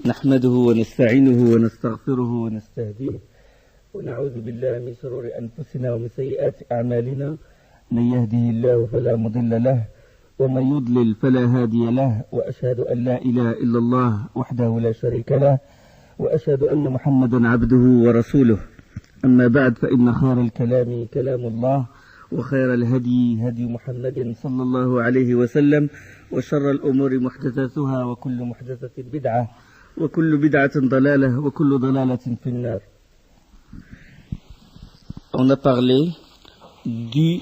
نحمده ونستعينه ونستغفره ونستهديه ونعوذ بالله من شرور أنفسنا ومن سيئات أعمالنا. من يهده الله فلا مضل له ومن يضلل فلا هادي له، وأشهد أن لا إله إلا الله وحده لا شريك له، وأشهد أن محمدا عبده ورسوله. أما بعد، فإن خير الكلام كلام الله، وخير الهدي هدي محمد صلى الله عليه وسلم، وشر الأمور محدثاتها، وكل محدثة بدعة، وكل بدعة ضلالة، وكل ضلالة في النار. On a parlé du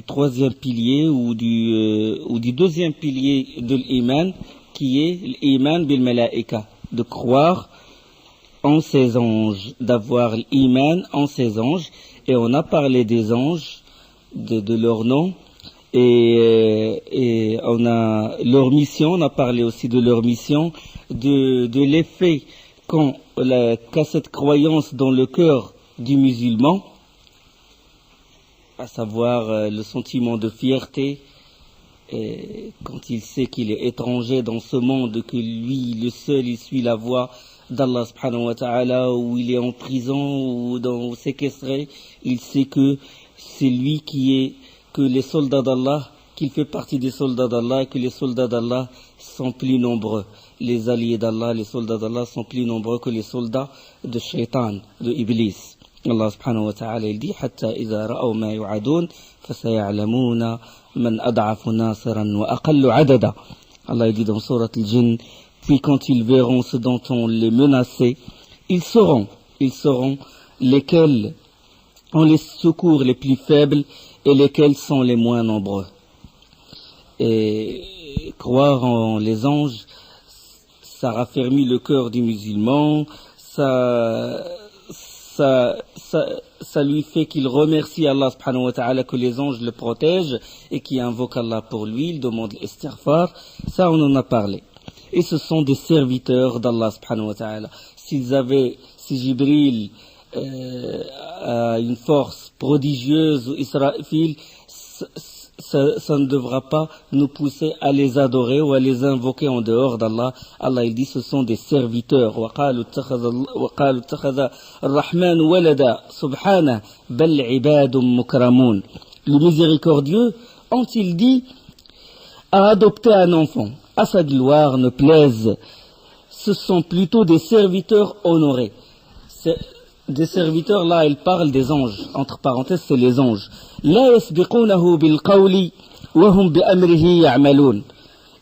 troisième pilier ou du deuxième pilier de l'iman, qui est l'iman bil malaika, de croire en ses anges, d'avoir l'iman en ses anges. Et on a parlé des anges, de leur nom, et on a leur mission, on a parlé aussi de leur mission, de l'effet qu'a cette croyance dans le cœur du musulman, à savoir le sentiment de fierté, et quand il sait qu'il est étranger dans ce monde, que lui, le seul, il suit la voie d'Allah subhanahu wa ta'ala, ou il est en prison ou séquestré, il sait que c'est lui que les soldats d'Allah, qu'il fait partie des soldats d'Allah, et que les soldats d'Allah sont plus nombreux. Les alliés d'Allah, les soldats d'Allah sont plus nombreux que les soldats de Shaitan, de Iblis. Allah subhanahu wa ta'ala, il dit حتى إذا رأوا ما يوعدون فسيعلمون من أضعف ناصرا وأقل عددا. Allah dit dans Surat al-Jinn, puis quand ils verront ce dont on les menaçait, ils sauront lesquels ont les secours les plus faibles et lesquels sont les moins nombreux. Et croire en les anges, ça raffermit le cœur du musulman, ça lui fait qu'il remercie Allah subhanahu wa ta'ala que les anges le protègent et qu'il invoque Allah pour lui, il demande l'istighfar. Ça, on en a parlé. Et ce sont des serviteurs d'Allah subhanahu wa ta'ala. Si Jibril a une force prodigieuse, ou Israfil, ça ne devra pas nous pousser à les adorer ou à les invoquer en dehors d'Allah. Allah, il dit, ce sont des serviteurs. وَقَالُوا اتَّخَذَ الرَّحْمَنُ وَلَدًا سُبْحَانَهُ بَلْ عِبَادٌ مُكْرَمُونَ. Le miséricordieux, ont-il dit, a adopté un enfant. À sa gloire ne plaise. Ce sont plutôt des serviteurs honorés. Des serviteurs, là, il parle des anges. Entre parenthèses, c'est les anges. لا يسبقونه بالقول وهم بأمره يعملون.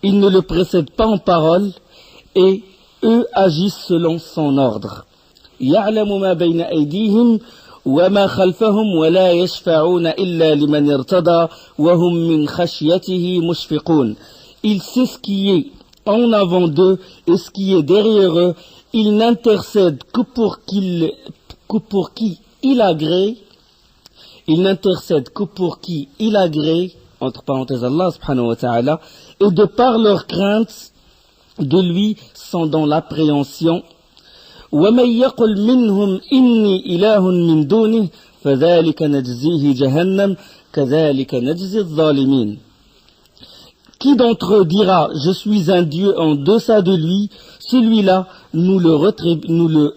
Ils ne le précèdent pas en parole et eux agissent selon son ordre. يعلم ما بين أيديهم وما خلفهم ولا يشفعون إلا لمن ارتضى وهم من خشيته مشفقون. Il sait ce qui est en avant d'eux et ce qui est derrière eux. Il n'intercède que pour qui il agrée. Il n'intercède que pour qui il agrée, entre parenthèses Allah subhanahu wa ta'ala, et de par leur crainte de lui sont dans l'appréhension. وَمَنْ يَقُلْ مِنْهُمْ إِنِّي إِلَهٌ مِنْ دُونِهِ فَذَلِكَ نَجْزِيهِ جَهَنَّمَ كَذَلِكَ نَجْزِي الظَّالِمِينَ. Qui d'entre eux dira, je suis un Dieu en deçà de lui, celui-là, nous le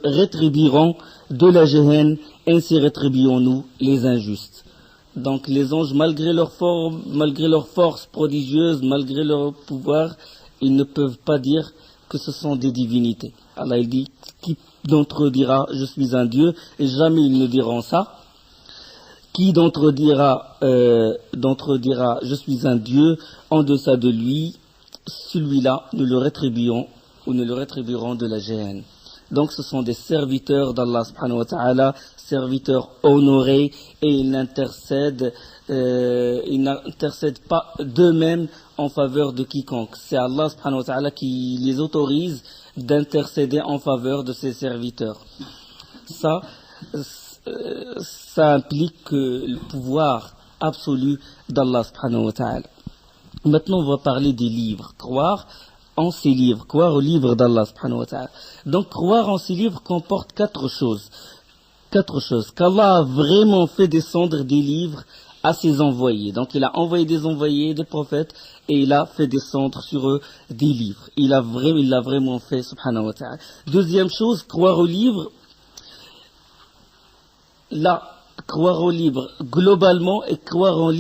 rétribuerons de la Géhenne, ainsi rétribuons-nous les injustes. Donc les anges, malgré leur force prodigieuse, malgré leur pouvoir, ils ne peuvent pas dire que ce sont des divinités. Allah, il dit, qui d'entre eux dira, je suis un Dieu, et jamais ils ne diront ça. Qui d'entre eux dira, je suis un Dieu, en deçà de lui, celui-là, nous le rétribuerons de la Géhenne. Donc ce sont des serviteurs d'Allah subhanahu wa ta'ala, serviteurs honorés, et ils n'intercèdent pas d'eux-mêmes en faveur de quiconque. C'est Allah subhanahu wa ta'ala qui les autorise d'intercéder en faveur de ses serviteurs. Ça implique le pouvoir absolu d'Allah subhanahu wa ta'ala. Maintenant, on va parler des livres. Croire en ces livres, croire aux livres d'Allah subhanahu wa ta'ala. Donc, croire en ces livres comporte quatre choses. Qu'Allah a vraiment fait descendre des livres à ses envoyés. Donc il a envoyé des envoyés, des prophètes, et il a fait descendre sur eux des livres. Il l'a vraiment fait, subhanahu wa ta'ala. Deuxième chose, croire aux livres. Là, croire aux livres globalement et croire en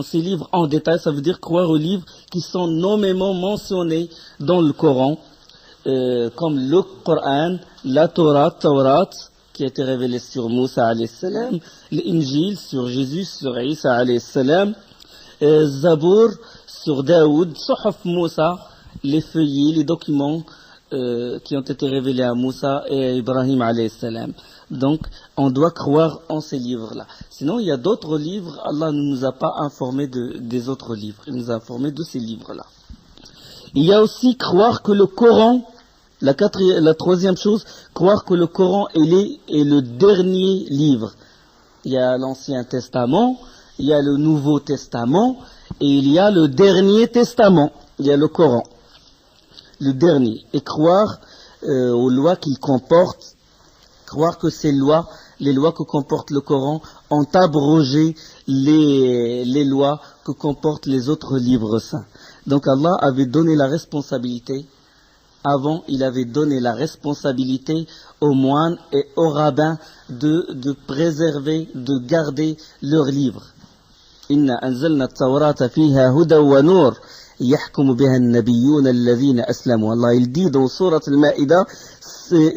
ces livres en détail, ça veut dire croire aux livres qui sont nommément mentionnés dans le Coran, comme le Coran, la Torah, qui a été révélée sur Moussa alayhi salam, l'Injil sur Jésus, sur Isa alayhi salam, Zabour sur Daoud, Suhuf Moussa, les feuillets, les documents qui ont été révélés à Moussa et à Ibrahim alayhi salam. Donc, on doit croire en ces livres-là. Sinon, il y a d'autres livres, Allah ne nous a pas informés des autres livres. Il nous a informés de ces livres-là. Il y a aussi croire que le Coran, la troisième chose, croire que le Coran est le dernier livre. Il y a l'Ancien Testament, il y a le Nouveau Testament, et il y a le dernier Testament. Il y a le Coran, le dernier. Et croire aux lois qu'il comporte, croire que ces lois, les lois que comporte le Coran, ont abrogé les lois que comportent les autres livres saints. Donc Allah avait donné la responsabilité, avant il avait donné la responsabilité aux moines et aux rabbins de préserver, de garder leurs livres. Inna anzalna at-Tawrata fiha huda wa nur yahkumu biha an-nabiyyuna alladhina aslamu. Allah il dit dans Surat al-Ma'idah,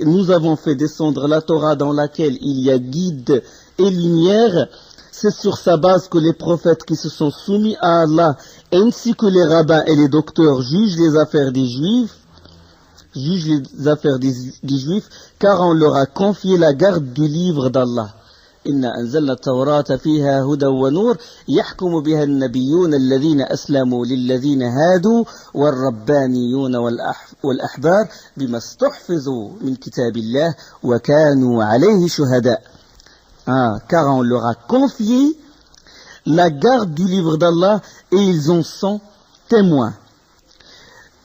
nous avons fait descendre la Torah dans laquelle il y a guide et lumière. C'est sur sa base que les prophètes qui se sont soumis à Allah, ainsi que les rabbins et les docteurs, jugent les affaires des Juifs, car on leur a confié la garde du livre d'Allah. Inna anzalna at-Tawrata fiha huda wa nur yahkumu biha an-nabiyyuna alladhina aslamu lilladhina hadu wal-rabbaniyuna wal-ahbar bima istuhfizu min kitabillah wa kanu alayhi shuhada. Car on leur a confié la garde du livre d'Allah et ils en sont témoins.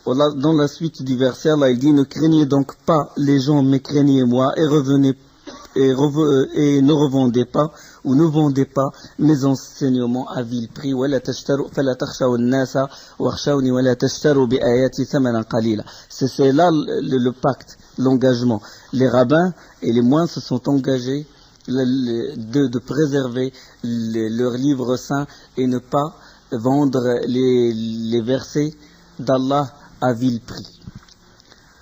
Dans la suite du verset, Allah il dit, ne craignez donc pas les gens, mais craignez moi et ne revendez pas ou ne vendez pas mes enseignements à vil prix. C'est là le pacte, l'engagement. Les rabbins et les moines se sont engagés de préserver leurs livres saints et ne pas vendre les versets d'Allah à vil prix,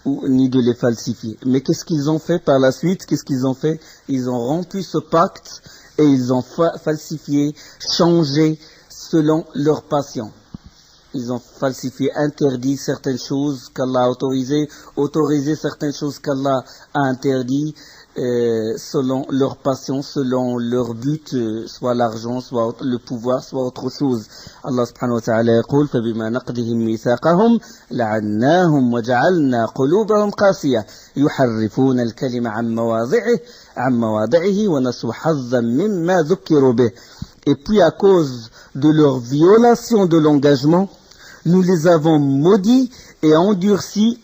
ni de les falsifier. Mais qu'est-ce qu'ils ont fait par la suite? Ils ont rompu ce pacte et ils ont falsifié, changé selon leur passion. Ils ont falsifié, interdit certaines choses qu'Allah a autorisées, autorisé certaines choses qu'Allah a interdites, selon leur passion, selon leur but, soit l'argent, soit le pouvoir, soit autre chose. Allah subhanahu wa ta'ala يقول فبما نقضهم ميثاقهم لعناهم وجعلنا قلوبهم قاسية يحرفون الكلم عن مواضعه ونسوا حظا مما ذكروا به. Et puis à cause de leur violation de l'engagement, nous les avons maudits et endurcis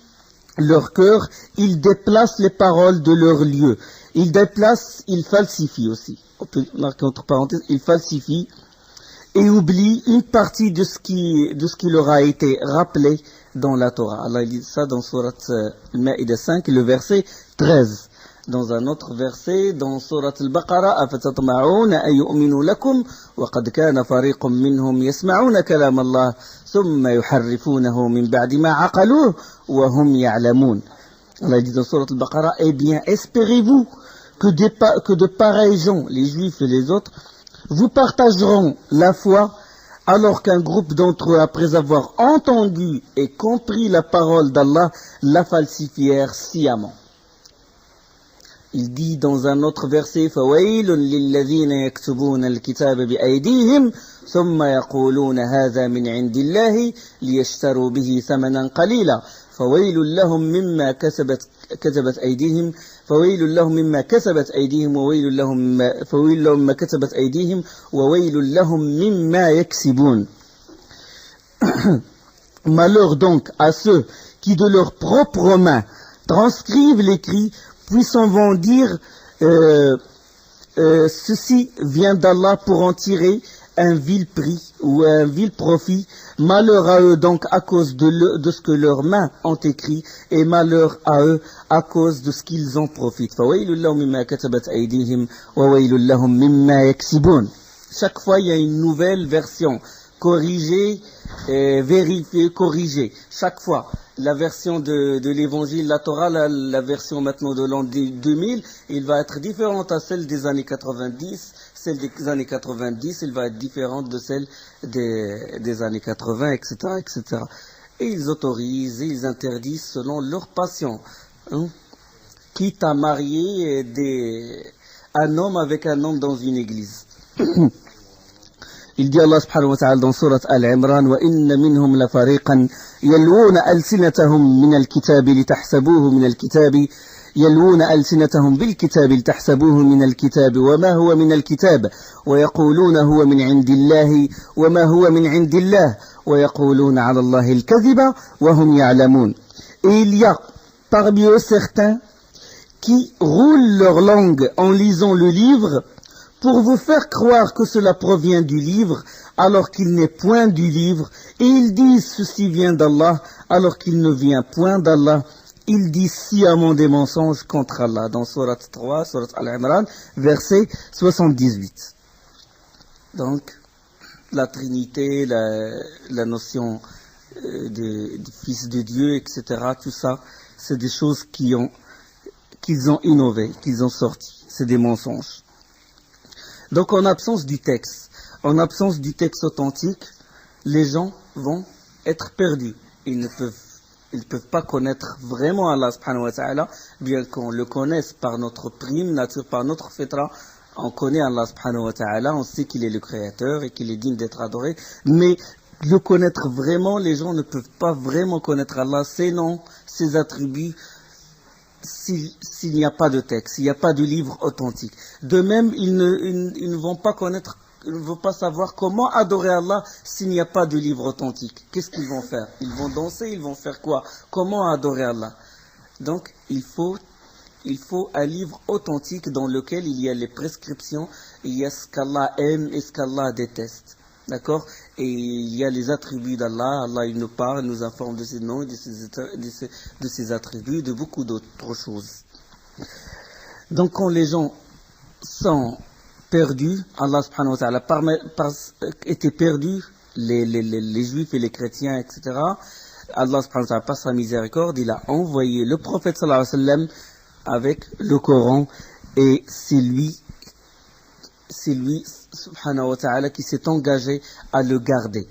leur cœur, ils déplacent les paroles de leur lieu. Ils falsifient aussi. On peut marquer entre parenthèses, ils falsifient et oublient une partie de ce qui leur a été rappelé dans la Torah. Allah dit ça dans Surat Al-Ma'idah 5, le verset 13. Dans un autre verset, dans Surat Al-Baqarah, أَفَتَطْمَعُونَ أَن يُؤْمِنُوا لَكُمْ وَقَدْ كَانَ فَرِيقٌ مِّنْهُمْ يَسْمَعُونَ كَلَامَ اللَّهِ ثُمَّ يُحَرِّفُونَهُ مِنْ بَعْدِ مَا عَقَلُوهُ وَهُمْ يَعْلَمُونَ. Allah dit dans Surat Al-Baqarah, eh bien, espérez-vous que de pareils gens, les Juifs et les autres, vous partageront la foi, alors qu'un groupe d'entre eux, après avoir entendu et compris la parole d'Allah, la falsifièrent sciemment. Il dit dans un autre verset, فَوَيْلٌ لِلَّذِينَ يَكْتُبُونَ الْكِتَابَ بِأَيْدِيهِمْ ثُمَّ يَقُولُونَ هَذَا مِنْ عِنْدِ اللَّهِ لِيَشْتَرُوا بِهِ ثَمَنًا قَلِيلًا فَوَيْلٌ لَهُمْ مِمَّا كَسَبَتْ أَيْدِيهِمْ وَوَيْلٌ لَهُمْ مِمَّا كَسَبَتْ أَيْدِيهِمْ وَوَيْلٌ لَهُمْ مِمَّا يَكْسِبُونَ. Malheur donc à ceux qui de leurs propres mains transcrivent l'écrit, puis s'en vont dire ceci vient d'Allah pour en tirer un vil prix ou un vil profit. Malheur à eux donc à cause de ce que leurs mains ont écrit, et malheur à eux à cause de ce qu'ils en profitent. Chaque fois il y a une nouvelle version, corrigée, vérifiée, corrigée. Chaque fois, la version de l'évangile, la Torah, la version maintenant de l'an 2000, il va être différente à celle des années 90. Celle des années 90, elle va être différente de celle des années 80, etc., etc. Et ils autorisent et ils interdisent selon leur passion. Quitte à marier un homme avec un homme dans une église. Il dit Allah subhanahu wa ta'ala dans sourate Al-Imran وَإِنَّ مِنْهُمْ لَفَرِيقًا يَلْوُونَ أَلْسِنَتَهُمْ مِنَ الْكِتَابِ لِتَحْسَبُوهُ مِنَ الْكِتَابِ يلوون ألسنتهم بالكتاب لتحسبوه من الكتاب وما هو من الكتاب ويقولون هو من عند الله وما هو من عند الله ويقولون على الله الكذب وهم يعلمون. Et il y a parmi eux certains qui roulent leur langue en lisant le livre pour vous faire croire que cela provient du livre alors qu'il n'est point du livre, et ils disent ceci vient d'Allah alors qu'il ne vient point d'Allah. Il dit sciemment des mensonges contre Allah dans Sourate 3, Sourate Al-Imran, verset 78. Donc, la Trinité, la notion du Fils de Dieu, etc., tout ça, c'est des choses qu'ils ont innové, qu'ils ont sorti. C'est des mensonges. Donc, en absence du texte authentique, les gens vont être perdus. Ils ne peuvent pas connaître vraiment Allah subhanahu wa ta'ala, bien qu'on le connaisse par notre prime nature, par notre fitra. On connaît Allah subhanahu wa ta'ala, on sait qu'il est le créateur et qu'il est digne d'être adoré, mais le connaître vraiment, les gens ne peuvent pas vraiment connaître Allah, ses noms, ses attributs, s'il n'y a pas de texte, s'il n'y a pas de livre authentique. De même, ils ne vont pas connaître, ils ne vont pas savoir comment adorer Allah s'il n'y a pas de livre authentique. Qu'est-ce qu'ils vont faire? Ils vont danser, ils vont faire quoi? Comment adorer Allah? Donc, il faut un livre authentique dans lequel il y a les prescriptions, il y a ce qu'Allah aime et ce qu'Allah déteste. D'accord? Et il y a les attributs d'Allah. Allah, il nous parle, nous informe de ses noms, de ses attributs, de beaucoup d'autres choses. Donc, quand les gens sont perdus, Allah subhanahu wa ta'ala était perdu, les juifs et les chrétiens, etc. Allah subhanahu wa ta'ala, par sa miséricorde, il a envoyé le prophète sallallahu alayhi wa sallam avec le Coran, et c'est lui subhanahu wa ta'ala qui s'est engagé à le garder.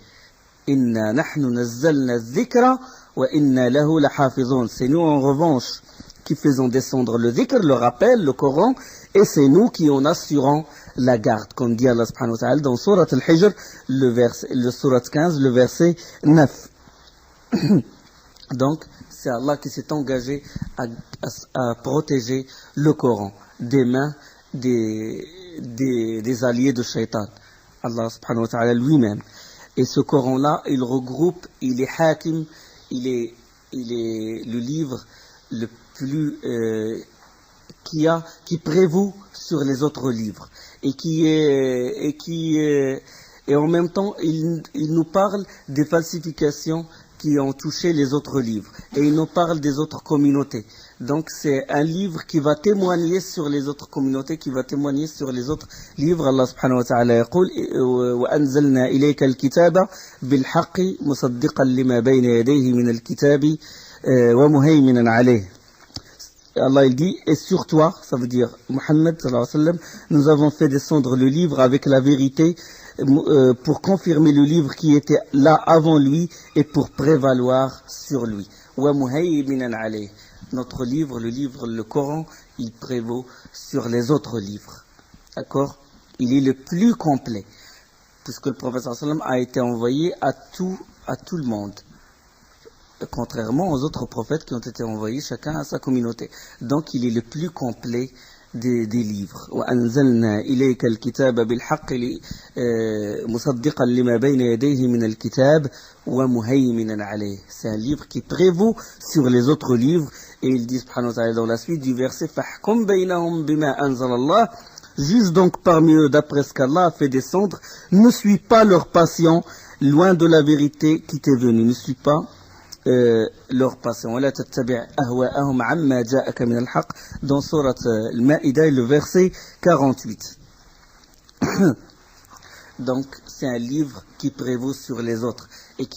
Inna nahnu nazzalna dhikra wa inna lahu lahafizun. C'est nous en revanche qui faisons descendre le dhikr, le rappel, le Coran, et c'est nous qui en assurons la garde, comme dit Allah subhanahu wa ta'ala dans Surat Al-Hijr, le Surat 15, le verset 9. Donc, c'est Allah qui s'est engagé à protéger le Coran des mains des alliés de Shaitan. Allah subhanahu wa ta'ala lui-même. Et ce Coran-là, il regroupe, il est hakim, il est le livre le plus qui prévaut sur les autres livres et en même temps il nous parle des falsifications qui ont touché les autres livres, et il nous parle des autres communautés. Donc c'est un livre qui va témoigner sur les autres communautés, qui va témoigner sur les autres livres. Allah subhanahu wa ta'ala يقول وأنزلنا إليك الكتاب بالحق مصدقا لما بين يديه من الكتاب ومهيمنا عليه. Allah il dit, et sur toi, ça veut dire Muhammad sallallahu alayhi wa sallam, nous avons fait descendre le livre avec la vérité pour confirmer le livre qui était là avant lui et pour prévaloir sur lui. Wa muhayminan alayh. Notre livre, le Coran, il prévaut sur les autres livres. D'accord? Il est le plus complet, puisque le prophète sallallahu alayhi wa sallam a été envoyé à tout le monde, contrairement aux autres prophètes qui ont été envoyés chacun à sa communauté. Donc il est le plus complet des livres. وَأَنزَلْنَا إِلَيْكَ الْكِتَابَ بِالْحَقِّ مُصَدِّقًا لِمَا بَيْنَ يَدَيْهِ مِنَ الْكِتَابِ وَمُهَيْمِنًا عَلَيْهِ. C'est un livre qui prévaut sur les autres livres. Et il dit subhanahu wa ta'ala dans la suite du verset فَحْكُمْ بَيْنَهُمْ بِمَا أَنزَلَ اللَّهِ Juge donc parmi eux d'après ce qu'Allah a fait descendre. Ne suis pas leur passion, loin de la vérité qui t'est venue. Ne suis pas leur passion. ولا تتبع أهواءهم عما جاءك من الحق dans sourate Al-Ma'ida, le verset 48. Donc, c'est un livre qui prévaut sur les autres et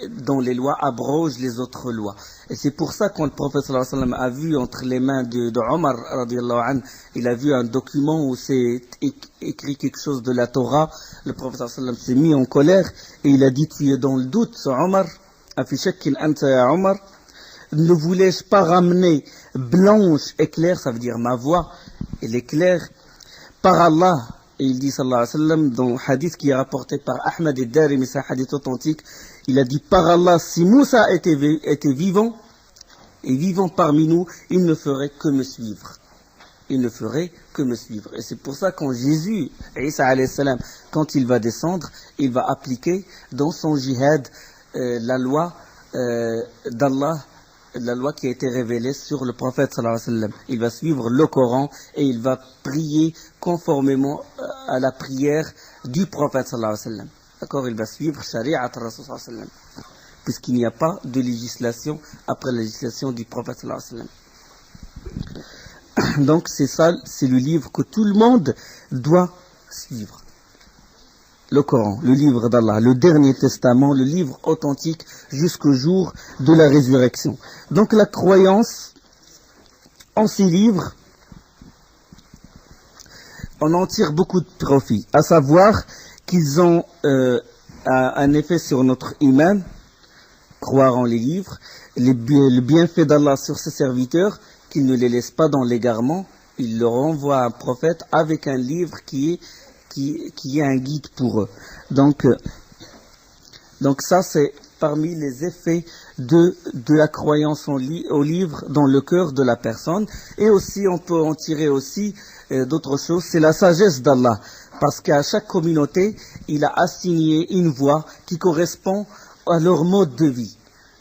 dont les lois abrogent les autres lois. Et c'est pour ça quand le prophète sallallahu alayhi wa sallam a vu entre les mains de Omar radiyallahu anhu, il a vu un document où c'est écrit quelque chose de la Torah. Le prophète sallallahu alayhi wa sallam s'est mis en colère et il a dit: tu es dans le doute, Omar. Ne voulais-je pas ramener blanche et claire, ça veut dire ma voix, elle est claire, par Allah. Et il dit sallallahu alayhi wa sallam dans le hadith qui est rapporté par Ahmad ad-Darimi, c'est un hadith authentique, il a dit: par Allah, si Moussa était vivant et vivant parmi nous, il ne ferait que me suivre. Il ne ferait que me suivre. Et c'est pour ça quand Jésus, Isa alayhi salam, quand il va descendre, il va appliquer dans son jihad la loi d'Allah, la loi qui a été révélée sur le prophète sallallahu alayhi wa sallam. Il va suivre le Coran et il va prier conformément à la prière du prophète sallallahu alayhi wa sallam. D'accord, il va suivre Shari'at Rasul sallallahu alayhi wa sallam, puisqu'il n'y a pas de législation après la législation du prophète sallallahu alayhi wa sallam. Donc c'est ça, c'est le livre que tout le monde doit suivre. Le Coran, le livre d'Allah, le dernier testament, le livre authentique jusqu'au jour de la résurrection. Donc la croyance en ces livres, on en tire beaucoup de profit, à savoir qu'ils ont un effet sur notre iman, croire en les livres, le bienfait d'Allah sur ses serviteurs, qu'il ne les laisse pas dans l'égarement, il leur envoie un prophète avec un livre qui est un guide pour eux. Donc ça, c'est parmi les effets de la croyance au livre dans le cœur de la personne. Et aussi, on peut en tirer aussi d'autres choses. C'est la sagesse d'Allah. Parce qu'à chaque communauté, il a assigné une voie qui correspond à leur mode de vie.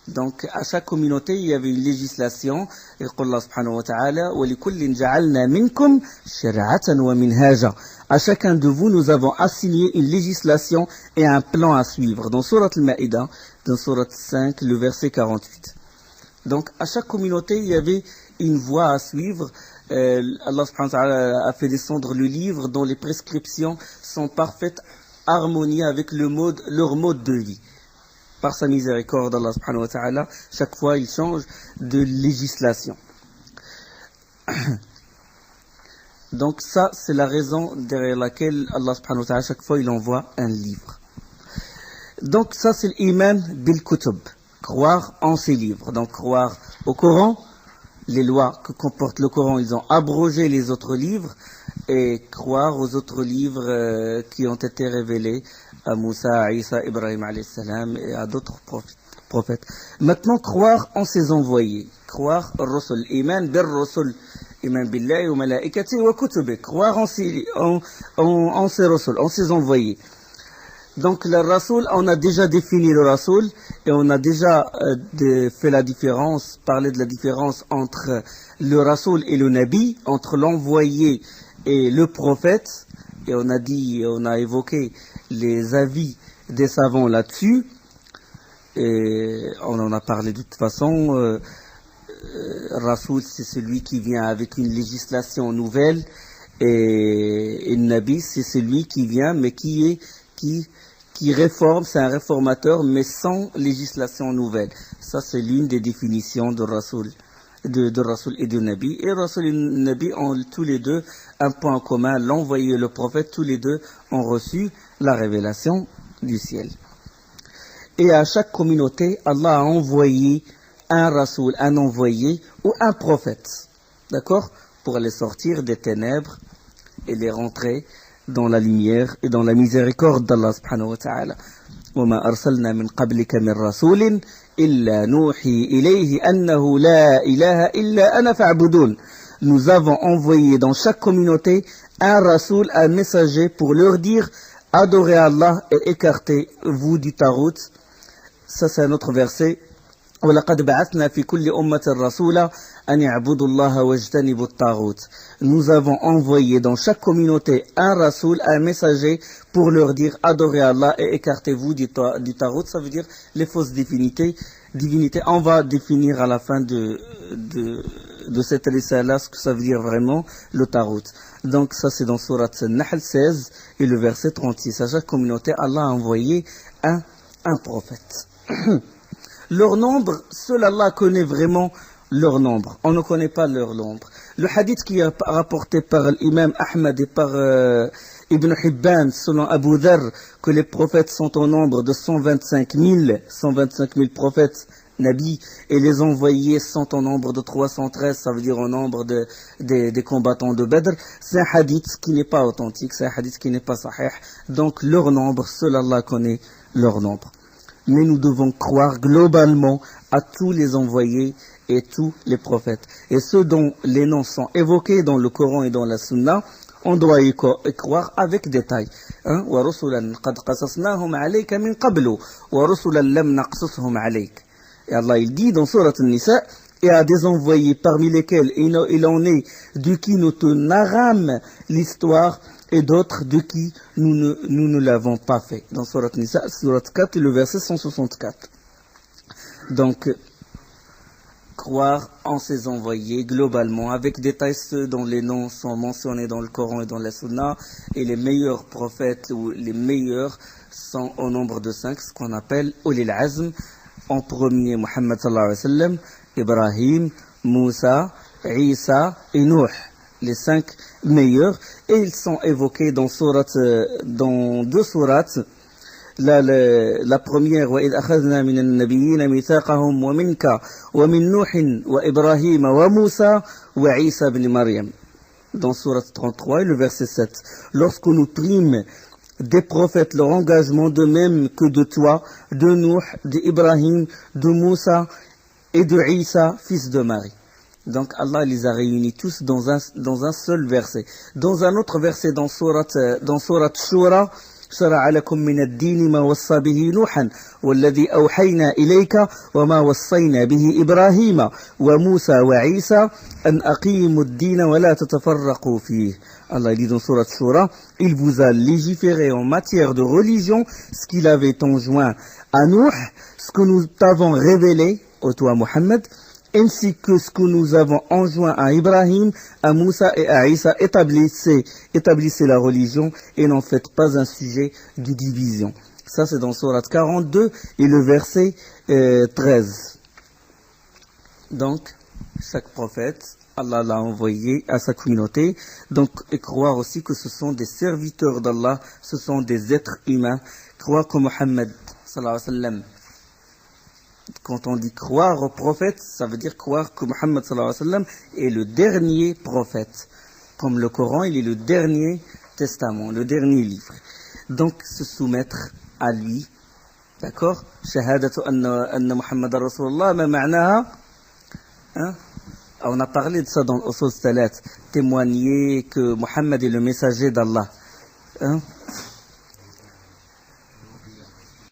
Donc, à chaque communauté, il y avait une législation. Et Allah subhanahu wa ta'ala, وَلِكُلٍّ جَعَلْنَا مِنْكُمْ شَرْعَةً وَمِنْهَاجًا. À chacun de vous, nous avons assigné une législation et un plan à suivre. Dans Surat Al-Ma'ida, dans Surat 5, le verset 48. Donc, à chaque communauté, il y avait une voie à suivre. Allah subhanahu wa ta'ala a fait descendre le livre dont les prescriptions sont parfaites harmonie avec leur mode de vie. Par sa miséricorde, Allah subhanahu wa ta'ala, chaque fois il change de législation. Donc ça, c'est la raison derrière laquelle Allah subhanahu wa ta'ala, chaque fois il envoie un livre. Donc ça, c'est l'iman bil kutub, croire en ces livres. Donc croire au Coran, les lois que comporte le Coran, ils ont abrogé les autres livres, et croire aux autres livres qui ont été révélés à Moussa, à Isa, Ibrahim alayhi salam et à d'autres prophètes. Maintenant, croire en ses envoyés, croire au Rasul, iman bil Rasul, iman billahi wa malaikati wa kutubi, croire en ses Rasul, en ses envoyés. Donc le Rasul, on a déjà défini le Rasul et on a déjà fait la différence, parlé de la différence entre le Rasul et le Nabi, entre l'envoyé et le prophète, et on a évoqué les avis des savants là-dessus, et on en a parlé de toute façon. Rasoul, c'est celui qui vient avec une législation nouvelle, et Nabi, c'est celui qui vient, mais qui réforme, c'est un réformateur, mais sans législation nouvelle. Ça, c'est l'une des définitions de Rasoul. De Rasoul et de Nabi. Et Rasoul et Nabi ont tous les deux un point en commun, l'envoyé et le prophète, tous les deux ont reçu la révélation du ciel. Et à chaque communauté, Allah a envoyé un Rasoul, un envoyé ou un prophète, d'accord, pour les sortir des ténèbres et les rentrer dans la lumière et dans la miséricorde d'Allah subhanahu wa ta'ala. وَمَا أَرْسَلْنَا مِنْ قَبْلِكَ مِنْ رَسُولٍ إِلَّا نُوحِي إِلَيْهِ أَنَّهُ لَا إِلَهَ إِلَّا أَنَا فَاعْبُدُونَ. Nous avons envoyé dans chaque communauté un rasoul, un messager pour leur dire adorez Allah et écartez-vous du tarout. Ça, c'est un autre verset وَلَقَدْ بَعَثْنَا فِي كُلِّ أُمَّةٍ رَسُولًا أَنِ اعْبُدُوا اللَّهَ وَاجْتَنِبُوا الطَّاغُوتَ. Nous avons envoyé dans chaque communauté un rasoul, un messager, pour leur dire adorez Allah et écartez-vous du tarout, ça veut dire les fausses divinités. On va définir à la fin de cette risala ce que ça veut dire vraiment le tarout. Donc ça c'est dans Surat Nahl 16 et le verset 36. À chaque communauté, Allah a envoyé un prophète. Leur nombre, seul Allah connaît vraiment leur nombre. On ne connaît pas leur nombre. Le hadith qui est rapporté par l'imam Ahmad et par Ibn Hibban, selon Abu Dharr, que les prophètes sont au nombre de 125 000 prophètes, Nabi, et les envoyés sont au nombre de 313, ça veut dire au nombre des combattants de Badr. C'est un hadith qui n'est pas authentique, c'est un hadith qui n'est pas sahih. Donc leur nombre, seul Allah connaît leur nombre. Mais nous devons croire globalement à tous les envoyés et tous les prophètes. Et ceux dont les noms sont évoqués dans le Coran et dans la Sunna, on doit y croire avec détail. وَرُسُلًا قَدْ قَصَصْنَاهُمْ عَلَيْكَ مِنْ قَبْلُ وَرُسُلًا لَمْ نَقْصُصْهُمْ عَلَيْكَ. Et Allah il dit dans Surat An-Nisa, et à des envoyés parmi lesquels il en est de qui nous te narrâmes l'histoire, et d'autres de qui nous ne l'avons pas fait. Dans Surat Nisa, Surat 4 et le verset 164. Donc, croire en ces envoyés globalement, avec détail ceux dont les noms sont mentionnés dans le Coran et dans la Sunna, et les meilleurs prophètes ou les meilleurs sont au nombre de 5, ce qu'on appelle Ulil Azm. En premier, Muhammad sallallahu alayhi wa sallam, Ibrahim, Moussa, Isa et Nuh. Les 5 meilleurs, et ils sont évoqués dans deux sourates. La première, وَإِذْ أَخَذْنَا مِنَ النَّبِيِّينَ مِيثَاقَهُمْ وَمِنْكَ وَمِنْ نُوحٍ وَإِبْرَاهِيمَ وَمُوسَى وَعِيسَى بْنِ مَرْيَمَ. Dans sourate 33 et le verset 7. Lorsque nous prîmes des prophètes leur engagement, de même que de toi, de Nuh, d'Ibrahim, de Moussa et de Isa, fils de Marie. Donc Allah les a réunis tous dans un seul verset. Dans un autre verset, dans sourate Shura, شرع لكم من الدين ما وصى به نوحا والذي أوحينا إليك وما وصينا به إبراهيم وموسى وعيسى أن أقيموا الدين ولا تتفرقوا فيه. Allah dit dans Surat Shura, il vous a légiféré en matière de religion ce qu'il avait enjoint à Nuh, ce que nous t'avons révélé, ô toi Muhammad, ainsi que ce que nous avons enjoint à Ibrahim, à Moussa et à Isa. Établissez la religion et n'en faites pas un sujet de division. Ça c'est dans Surat 42 et le verset 13. Donc, chaque prophète, Allah l'a envoyé à sa communauté. Donc, et croire aussi que ce sont des serviteurs d'Allah, ce sont des êtres humains. Croire que Muhammad, sallallahu alayhi wa sallam, quand on dit croire au prophète, ça veut dire croire que Muhammad sallallahu alayhi wa sallam est le dernier prophète. Comme le Coran, il est le dernier testament, le dernier livre. Donc, se soumettre à lui. D'accord? Shahadatu anna Muhammad Rasulullah, ma ma'naha. On a parlé de ça dans l'Usul Salat. Témoigner que Muhammad est le messager d'Allah.